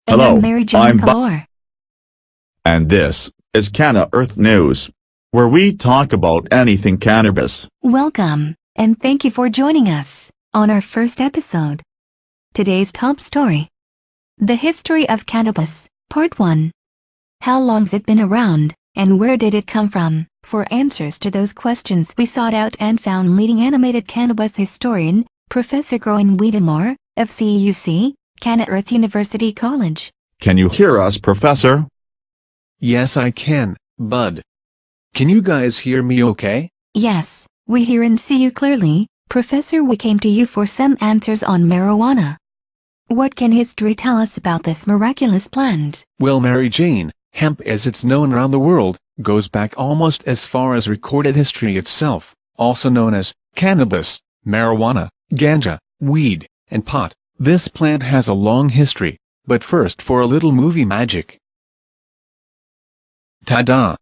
And Hello, I'm Mary Jane I'm Bob, Calor. and this is Canna Earth News, where we talk about anything cannabis. Welcome, and thank you for joining us on our first episode. Today's top story: The History of Cannabis, Part 1. How long's it been around, and where did it come from? For answers to those questions, we sought out and found leading animated cannabis historian, Professor Groen Wiedemore, of CUC, Canna Earth University College. Can you hear us, Professor? Yes, I can, Bud. Can you guys hear me okay? Yes, we hear and see you clearly. Professor, we came to you for some answers on marijuana. What can history tell us about this miraculous plant? Well, Mary Jane, hemp as it's known around the world, goes back almost as far as recorded history itself, also known as cannabis, marijuana, ganja, weed, and pot. This plant has a long history, but first for a little movie magic. Ta-da!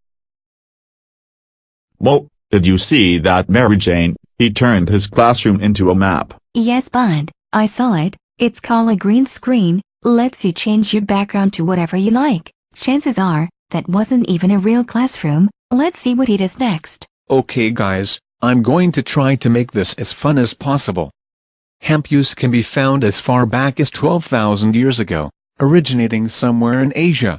Whoa, did you see that, Mary Jane? He turned his classroom into a map. Yes, Bud, I saw it. It's called a green screen, lets you change your background to whatever you like. Chances are, that wasn't even a real classroom. Let's see what he does next. Okay guys, I'm going to try to make this as fun as possible. Hemp use can be found as far back as 12,000 years ago, originating somewhere in Asia.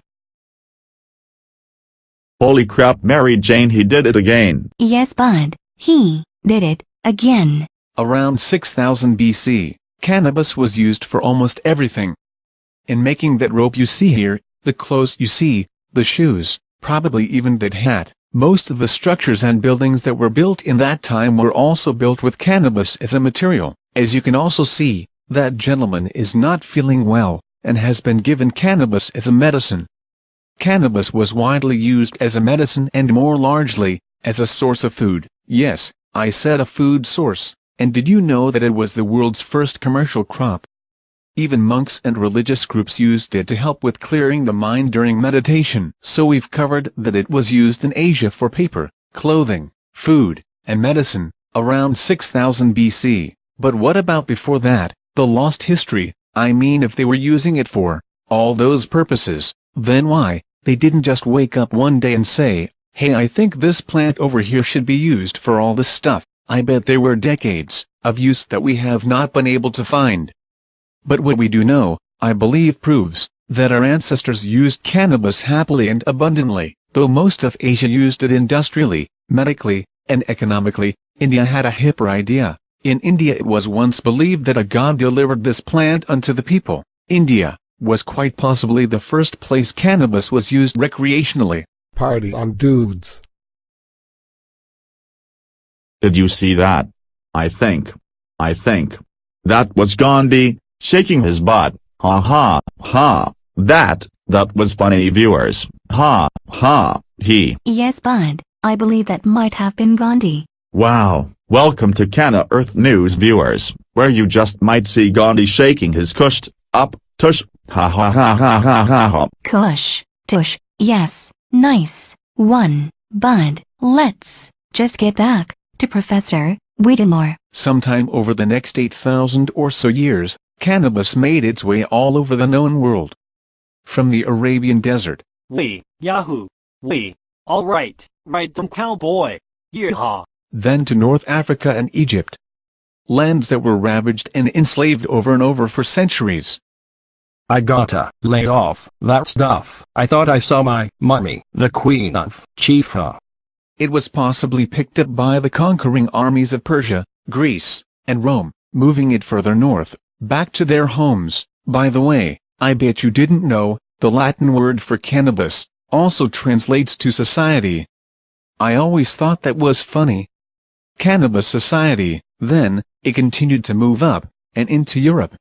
Holy crap, Mary Jane, he did it again. Yes, Bud, he did it again. Around 6000 BC, cannabis was used for almost everything. In making that rope you see here, the clothes you see, the shoes, probably even that hat, most of the structures and buildings that were built in that time were also built with cannabis as a material. As you can also see, that gentleman is not feeling well, and has been given cannabis as a medicine. Cannabis was widely used as a medicine and more largely, as a source of food. Yes, I said a food source. And did you know that it was the world's first commercial crop? Even monks and religious groups used it to help with clearing the mind during meditation. So we've covered that it was used in Asia for paper, clothing, food, and medicine, around 6000 BC. But what about before that, the lost history? I mean, if they were using it for all those purposes, then why? They didn't just wake up one day and say, hey, I think this plant over here should be used for all this stuff. I bet there were decades of use that we have not been able to find. But what we do know, I believe, proves that our ancestors used cannabis happily and abundantly. Though most of Asia used it industrially, medically, and economically, India had a hipper idea. In India it was once believed that a god delivered this plant unto the people. India was quite possibly the first place cannabis was used recreationally. Party on, dudes. Did you see that? I think that was Gandhi, shaking his butt. Ha ha, ha. That was funny, viewers. Ha, ha, he. Yes, Bud, I believe that might have been Gandhi. Wow, welcome to Canna Earth News, viewers, where you just might see Gandhi shaking his cushed up, tush, ha ha ha ha ha ha ha. Kush, tush, yes, nice one, Bud. Let's just get back to Professor Wiedemore. Sometime over the next 8,000 or so years, cannabis made its way all over the known world. From the Arabian desert, Yahoo! Alright, some cowboy. Yeehaw! Then to North Africa and Egypt. Lands that were ravaged and enslaved over and over for centuries. I gotta lay off that stuff. I thought I saw my mummy, the Queen of Chifa. It was possibly picked up by the conquering armies of Persia, Greece, and Rome, moving it further north, back to their homes. By the way, I bet you didn't know, the Latin word for cannabis also translates to society. I always thought that was funny. Cannabis society, then, it continued to move up, and into Europe,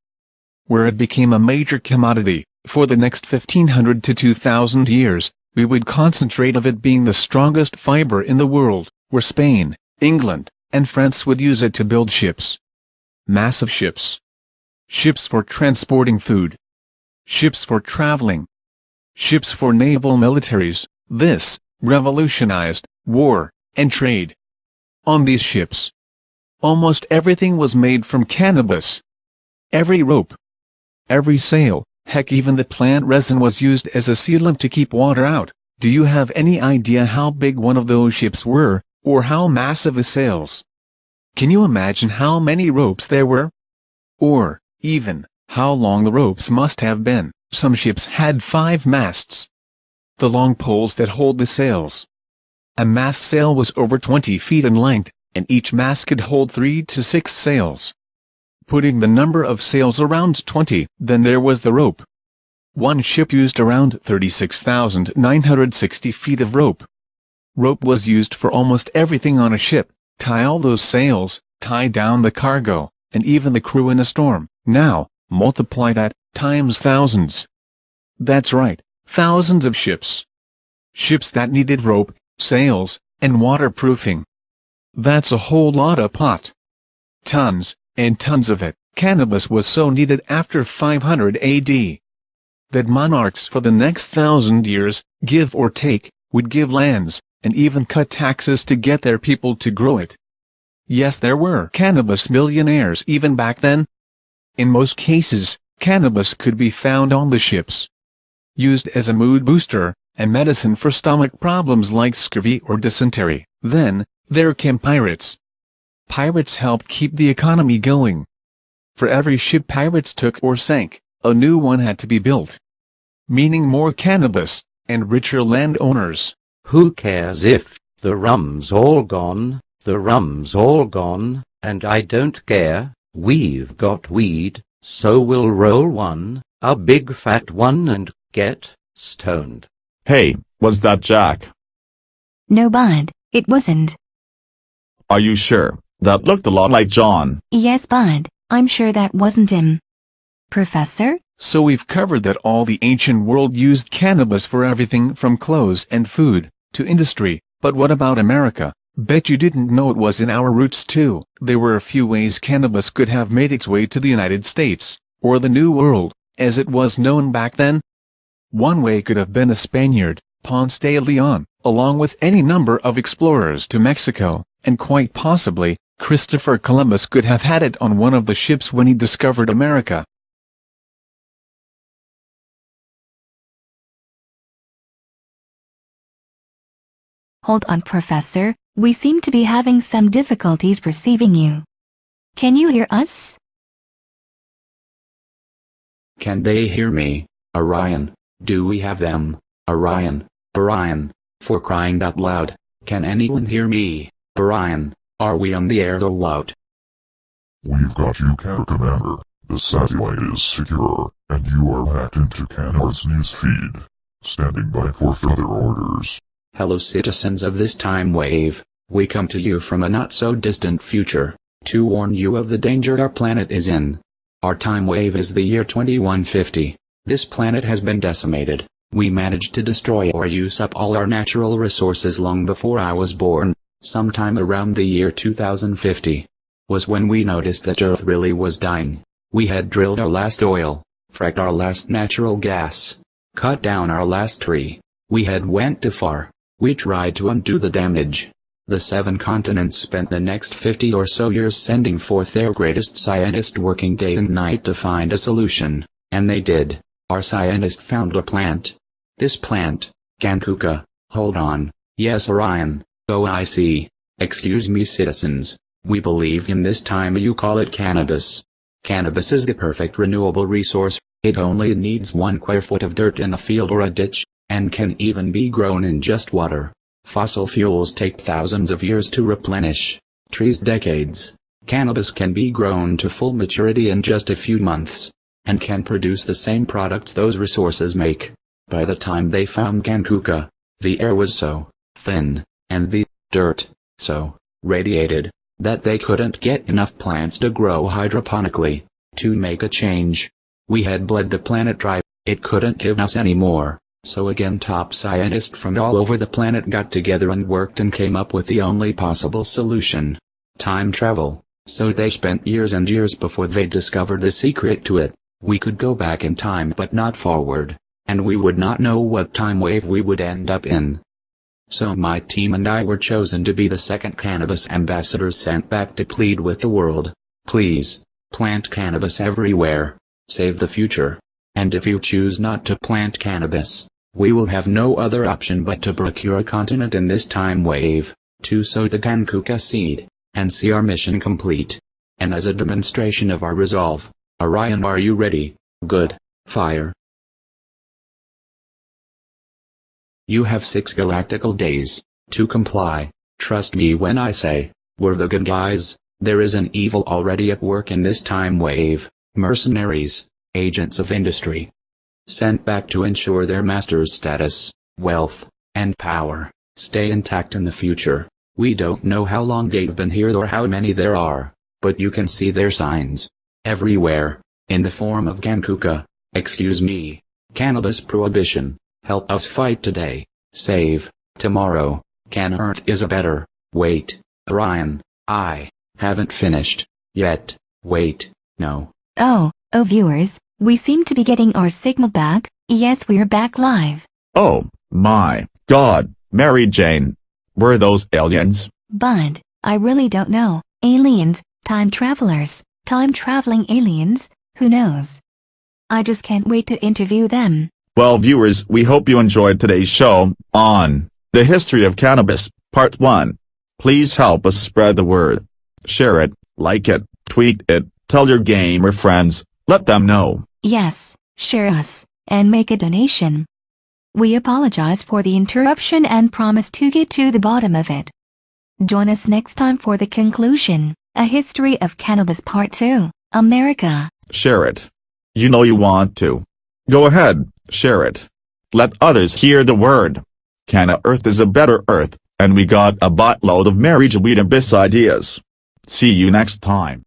where it became a major commodity. For the next 1500 to 2000 years, we would concentrate of it being the strongest fiber in the world, where Spain, England, and France would use it to build ships. Massive ships. Ships for transporting food. Ships for traveling. Ships for naval militaries. This revolutionized war and trade. On these ships, almost everything was made from cannabis. Every rope, every sail, Heck, even the plant resin was used as a sealant to keep water out. Do you have any idea how big one of those ships were, or how massive the sails? Can you imagine how many ropes there were? Or, even, how long the ropes must have been? Some ships had 5 masts. The long poles that hold the sails. A mast sail was over 20 feet in length, and each mast could hold 3 to 6 sails. Putting the number of sails around 20, then there was the rope. One ship used around 36,960 feet of rope. Rope was used for almost everything on a ship: tie all those sails, tie down the cargo, and even the crew in a storm. Now, multiply that, times thousands. That's right, thousands of ships. Ships that needed rope, sails, and waterproofing. That's a whole lot of pot. Tons, and tons of it. Cannabis was so needed after 500 AD that monarchs for the next 1,000 years, give or take, would give lands, and even cut taxes to get their people to grow it. Yes, there were cannabis millionaires even back then. In most cases, cannabis could be found on the ships. Used as a mood booster, and medicine for stomach problems like scurvy or dysentery. Then, there came pirates. Pirates helped keep the economy going. For every ship pirates took or sank, a new one had to be built. Meaning more cannabis, and richer landowners. Who cares if the rum's all gone, the rum's all gone, and I don't care, we've got weed, so we'll roll one, a big fat one, and get stoned. Hey, was that Jack? No, bud, it wasn't. Are you sure? That looked a lot like John. Yes, bud, I'm sure that wasn't him. Professor? So we've covered that all the ancient world used cannabis for everything from clothes and food, to industry, but what about America? Bet you didn't know it was in our roots too. There were a few ways cannabis could have made its way to the United States, or the New World, as it was known back then. One way could have been a Spaniard, Ponce de Leon, along with any number of explorers to Mexico, and quite possibly, Christopher Columbus could have had it on one of the ships when he discovered America. Hold on, Professor, we seem to be having some difficulties receiving you. Can you hear us? Can they hear me? Orion, do we have them? Orion, Orion, for crying out loud, can anyone hear me? Orion, are we on the air or what? We've got you, Commander. The satellite is secure, and you are hacked into Canna's news feed. Standing by for further orders. Hello citizens of this time wave, we come to you from a not-so-distant future, to warn you of the danger our planet is in. Our time wave is the year 2150. This planet has been decimated. We managed to destroy or use up all our natural resources long before I was born. Sometime around the year 2050 was when we noticed that Earth really was dying. We had drilled our last oil, fracked our last natural gas, cut down our last tree. We had went too far. We tried to undo the damage. The 7 continents spent the next 50 or so years sending forth their greatest scientists working day and night to find a solution, and they did. Our scientists found a plant. This plant, Canna, hold on, yes Orion, oh I see, excuse me citizens, we believe in this time you call it cannabis. Cannabis is the perfect renewable resource, it only needs 1 square foot of dirt in a field or a ditch, and can even be grown in just water. Fossil fuels take thousands of years to replenish, trees decades. Cannabis can be grown to full maturity in just a few months, and can produce the same products those resources make. By the time they found Canna, the air was so thin, and the dirt so radiated, that they couldn't get enough plants to grow hydroponically. To make a change, we had bled the planet dry, it couldn't give us any more. So again top scientists from all over the planet got together and worked and came up with the only possible solution. Time travel. So they spent years and years before they discovered the secret to it. We could go back in time but not forward, and we would not know what time wave we would end up in. So my team and I were chosen to be the second cannabis ambassadors sent back to plead with the world. Please, plant cannabis everywhere. Save the future. And if you choose not to plant cannabis, we will have no other option but to procure a continent in this time wave, to sow the Gankuka seed, and see our mission complete. And as a demonstration of our resolve, Orion, are you ready? Good. Fire. You have 6 galactical days to comply. Trust me when I say, we're the good guys. There is an evil already at work in this time wave, mercenaries, agents of industry, sent back to ensure their master's status, wealth, and power stay intact in the future. We don't know how long they've been here or how many there are, but you can see their signs everywhere, in the form of Gankuka, cannabis prohibition. Help us fight today, save tomorrow. Can Earth is a better. Wait, Orion, I haven't finished yet. Wait, no. Oh, viewers, we seem to be getting our signal back. Yes, we're back live. Oh, my God, Mary Jane. Were those aliens? But, I really don't know. Aliens, time travelers, time-traveling aliens, who knows? I just can't wait to interview them. Well, viewers, we hope you enjoyed today's show on the history of cannabis, part 1. Please help us spread the word. Share it, like it, tweet it, tell your gamer friends, let them know. Yes, share us, and make a donation. We apologize for the interruption and promise to get to the bottom of it. Join us next time for the conclusion, A History of Cannabis Part 2, America. Share it. You know you want to. Go ahead, share it. Let others hear the word. Canna Earth is a better Earth, and we got a buttload of marriage weed and bis ideas. See you next time.